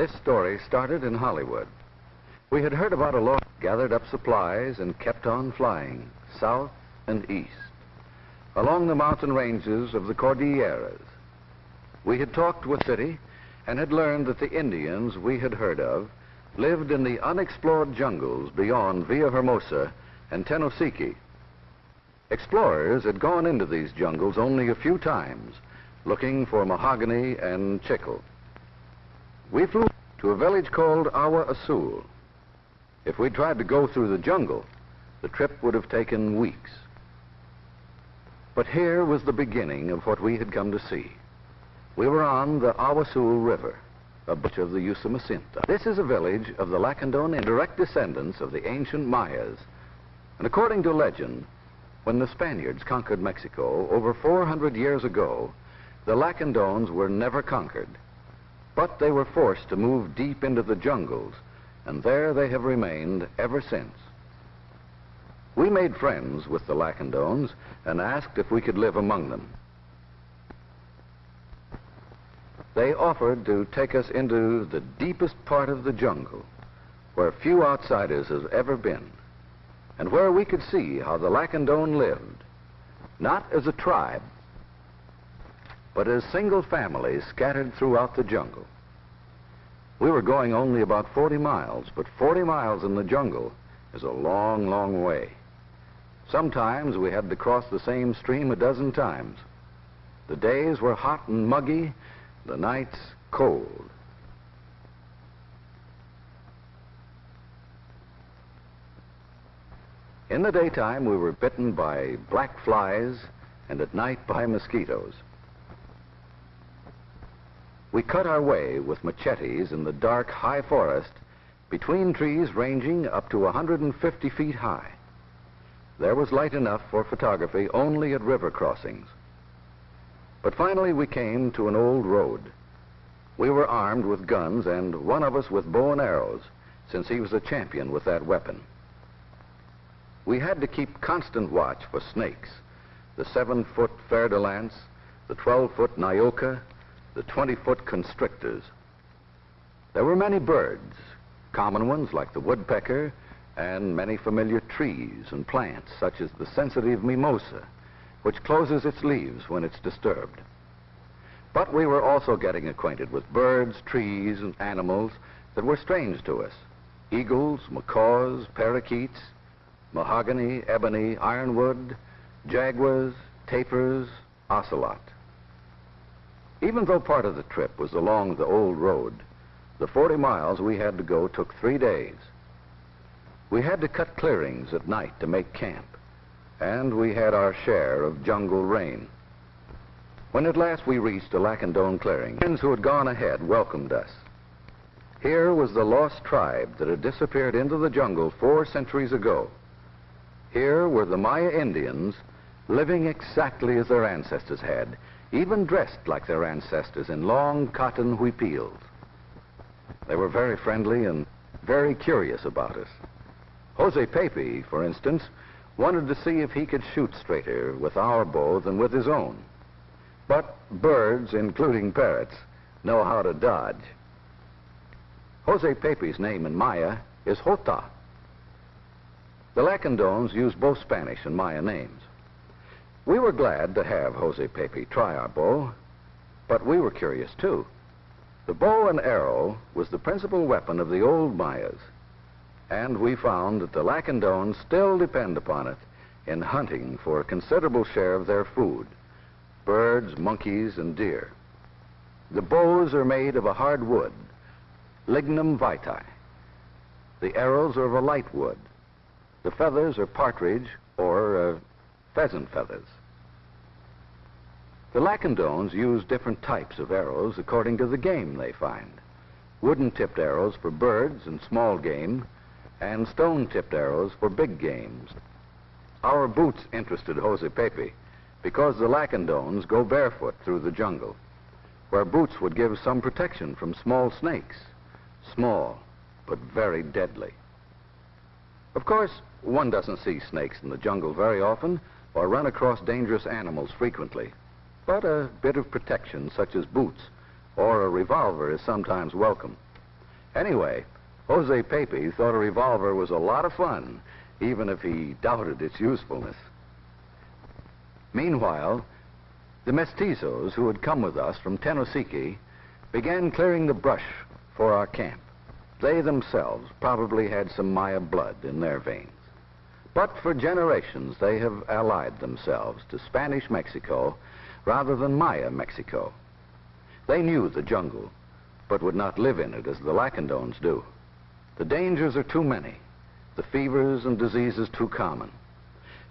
This story started in Hollywood. We had heard about a law, gathered up supplies, and kept on flying, south and east, along the mountain ranges of the Cordilleras. We had talked with the city and had learned that the Indians we had heard of lived in the unexplored jungles beyond Villahermosa and Tenosique. Explorers had gone into these jungles only a few times, looking for mahogany and chicle. We flew to a village called Agua Azul. If we tried to go through the jungle, the trip would have taken weeks. But here was the beginning of what we had come to see. We were on the Agua Azul River, a branch of the Usumacinta. This is a village of the Lacandon and direct descendants of the ancient Mayas. And according to legend, when the Spaniards conquered Mexico over 400 years ago, the Lacandones were never conquered, but they were forced to move deep into the jungles, and there they have remained ever since. We made friends with the Lacandones and asked if we could live among them. They offered to take us into the deepest part of the jungle, where few outsiders have ever been, and where we could see how the Lacandone lived, not as a tribe, but as single families scattered throughout the jungle. We were going only about 40 miles, but 40 miles in the jungle is a long, long way. Sometimes we had to cross the same stream a dozen times. The days were hot and muggy, the nights cold. In the daytime, we were bitten by black flies, and at night by mosquitoes. We cut our way with machetes in the dark, high forest between trees ranging up to 150 feet high. There was light enough for photography only at river crossings. But finally we came to an old road. We were armed with guns and one of us with bow and arrows, since he was a champion with that weapon. We had to keep constant watch for snakes, the 7-foot fer-de-lance, the 12-foot nyoka, the 20-foot constrictors. There were many birds, common ones like the woodpecker, and many familiar trees and plants, such as the sensitive mimosa, which closes its leaves when it's disturbed. But we were also getting acquainted with birds, trees, and animals that were strange to us. Eagles, macaws, parakeets, mahogany, ebony, ironwood, jaguars, tapirs, ocelot. Even though part of the trip was along the old road, the 40 miles we had to go took 3 days. We had to cut clearings at night to make camp, and we had our share of jungle rain. When at last we reached a Lacandone clearing, friends who had gone ahead welcomed us. Here was the lost tribe that had disappeared into the jungle 4 centuries ago. Here were the Maya Indians living exactly as their ancestors had, even dressed like their ancestors in long cotton huipiles. They were very friendly and very curious about us. Jose Pepe, for instance, wanted to see if he could shoot straighter with our bow than with his own. But birds, including parrots, know how to dodge. Jose Pepe's name in Maya is Jota. The Lacandones use both Spanish and Maya names. We were glad to have Jose Pepe try our bow, but we were curious too. The bow and arrow was the principal weapon of the old Mayas, and we found that the Lacandones still depend upon it in hunting for a considerable share of their food: birds, monkeys, and deer. The bows are made of a hard wood, lignum vitae. The arrows are of a light wood. The feathers are partridge or pheasant feathers. The Lacandones use different types of arrows according to the game they find. Wooden-tipped arrows for birds and small game, and stone-tipped arrows for big games. Our boots interested Jose Pepe because the Lacandones go barefoot through the jungle, where boots would give some protection from small snakes. Small, but very deadly. Of course, one doesn't see snakes in the jungle very often or run across dangerous animals frequently, but a bit of protection such as boots or a revolver is sometimes welcome. Anyway, Jose Pepe thought a revolver was a lot of fun, even if he doubted its usefulness. Meanwhile, the mestizos who had come with us from Tenosique began clearing the brush for our camp. They themselves probably had some Maya blood in their veins. But for generations, they have allied themselves to Spanish Mexico rather than Maya Mexico. They knew the jungle, but would not live in it as the Lacandones do. The dangers are too many, the fevers and diseases too common.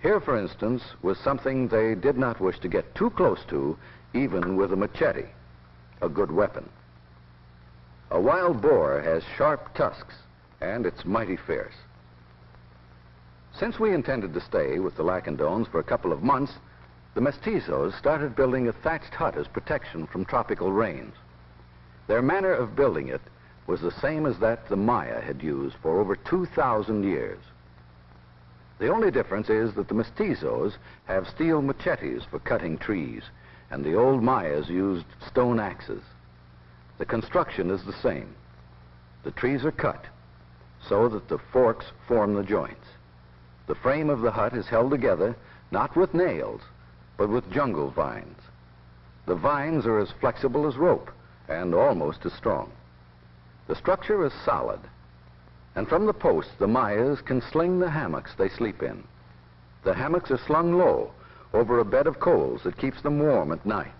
Here, for instance, was something they did not wish to get too close to, even with a machete, a good weapon. A wild boar has sharp tusks, and it's mighty fierce. Since we intended to stay with the Lacandones for a couple of months, the mestizos started building a thatched hut as protection from tropical rains. Their manner of building it was the same as that the Maya had used for over 2,000 years. The only difference is that the mestizos have steel machetes for cutting trees, and the old Mayas used stone axes. The construction is the same. The trees are cut so that the forks form the joints. The frame of the hut is held together not with nails, but with jungle vines. The vines are as flexible as rope and almost as strong. The structure is solid, and from the posts the Mayas can sling the hammocks they sleep in. The hammocks are slung low over a bed of coals that keeps them warm at night.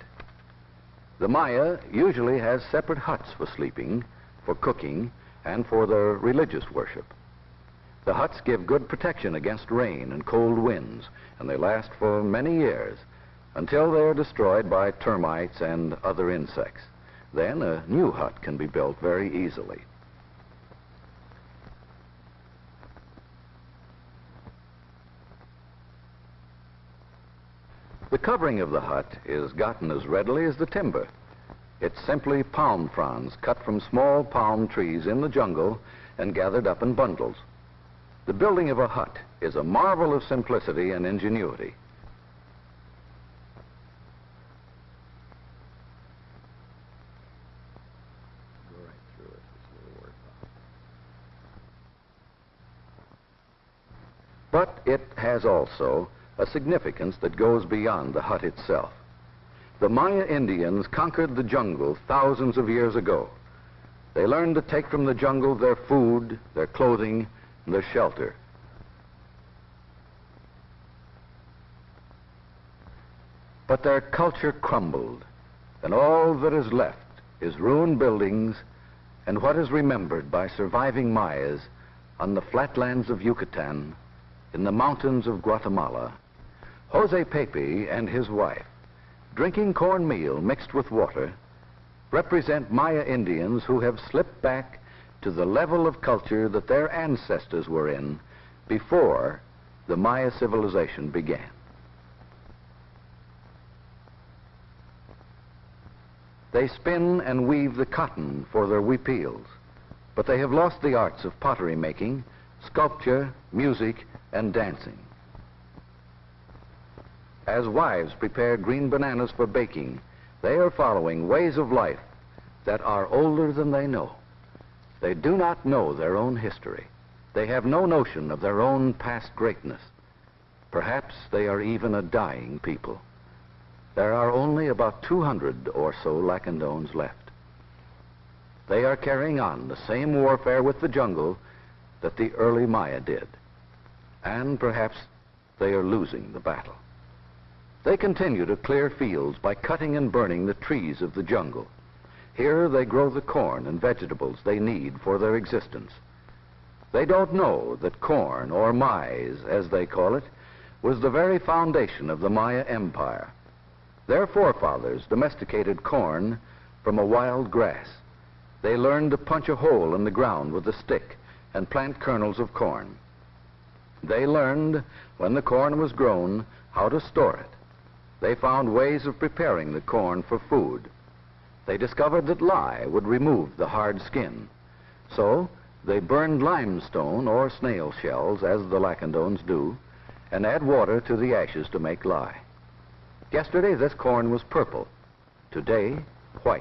The Maya usually has separate huts for sleeping, for cooking, and for their religious worship. The huts give good protection against rain and cold winds, and they last for many years until they are destroyed by termites and other insects. Then a new hut can be built very easily. The covering of the hut is gotten as readily as the timber. It's simply palm fronds cut from small palm trees in the jungle and gathered up in bundles. The building of a hut is a marvel of simplicity and ingenuity. But it has also a significance that goes beyond the hut itself. The Maya Indians conquered the jungle thousands of years ago. They learned to take from the jungle their food, their clothing, and their shelter. But their culture crumbled, and all that is left is ruined buildings and what is remembered by surviving Mayas on the flatlands of Yucatan, in the mountains of Guatemala. Jose Pepe and his wife, drinking cornmeal mixed with water, represent Maya Indians who have slipped back to the level of culture that their ancestors were in before the Maya civilization began. They spin and weave the cotton for their huipiles, but they have lost the arts of pottery making, sculpture, music, and dancing. As wives prepare green bananas for baking, they are following ways of life that are older than they know. They do not know their own history. They have no notion of their own past greatness. Perhaps they are even a dying people. There are only about 200 or so Lacandones left. They are carrying on the same warfare with the jungle that the early Maya did. And perhaps they are losing the battle. They continue to clear fields by cutting and burning the trees of the jungle. Here they grow the corn and vegetables they need for their existence. They don't know that corn, or maize, as they call it, was the very foundation of the Maya Empire. Their forefathers domesticated corn from a wild grass. They learned to punch a hole in the ground with a stick and plant kernels of corn. They learned, when the corn was grown, how to store it. They found ways of preparing the corn for food. They discovered that lye would remove the hard skin. So they burned limestone or snail shells, as the Lacandones do, and add water to the ashes to make lye. Yesterday this corn was purple. Today, white.